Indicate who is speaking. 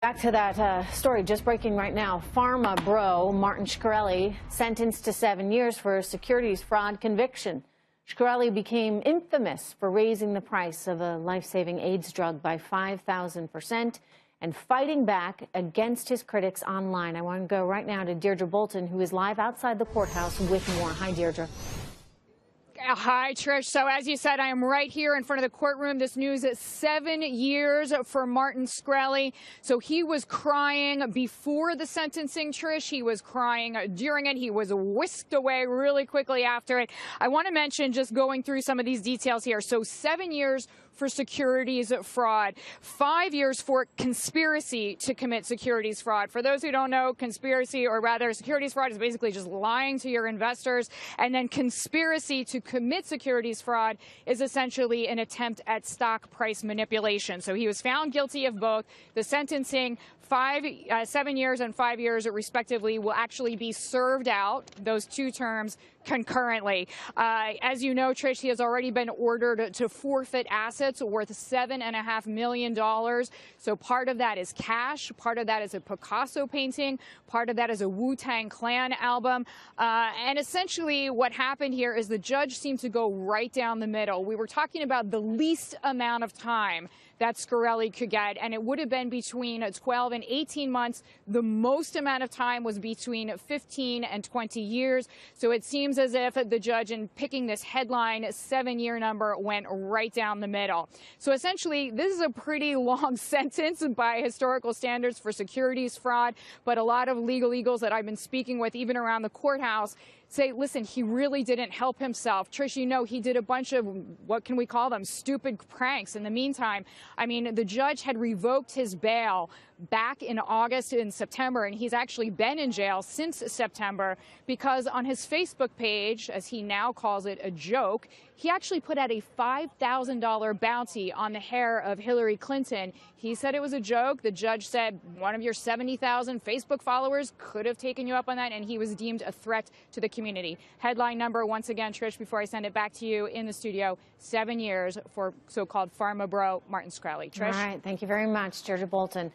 Speaker 1: Back to that story just breaking right now. Pharma bro Martin Shkreli sentenced to 7 years for a securities fraud conviction. Shkreli became infamous for raising the price of a life-saving AIDS drug by 5,000% and fighting back against his critics online. I want to go right now to Deirdre Bolton, who is live outside the courthouse with more. Hi, Deirdre.
Speaker 2: Hi, Trish. So as you said, I am right here in front of the courtroom. This news is 7 years for Martin Shkreli. So he was crying before the sentencing, Trish. He was crying during it. He was whisked away really quickly after it. I want to mention, just going through some of these details here. So 7 years for securities fraud, 5 years for conspiracy to commit securities fraud. For those who don't know, conspiracy, or rather securities fraud, is basically just lying to your investors. And then conspiracy to commit securities fraud is essentially an attempt at stock price manipulation. So he was found guilty of both. The sentencing, 7 years and 5 years respectively, will actually be served out, those two terms, concurrently. As you know, Trish, he has already been ordered to forfeit assets worth $7.5 million. So part of that is cash, part of that is a Picasso painting, part of that is a Wu-Tang Clan album. And essentially what happened here is the judge seemed to go right down the middle. We were talking about the least amount of time that Shkreli could get, and it would have been between 12 and 18 months. The most amount of time was between 15 and 20 years. So it seems as if the judge, in picking this headline 7-year number, went right down the middle. So essentially, this is a pretty long sentence by historical standards for securities fraud, but a lot of legal eagles that I've been speaking with, even around the courthouse, say, listen, he really didn't help himself. Trish, you know, he did a bunch of, what can we call them, stupid pranks. In the meantime, I mean, the judge had revoked his bail back in August and September, and he's actually been in jail since September because on his Facebook page, as he now calls it, a joke, he actually put out a $5,000 bounty on the hair of Hillary Clinton. He said it was a joke. The judge said one of your 70,000 Facebook followers could have taken you up on that, and he was deemed a threat to the community. Headline number, once again, Trish, before I send it back to you in the studio, 7 years for so-called pharma bro Martin Shkreli. Trish?
Speaker 1: All right. Thank you very much, Deirdre Bolton.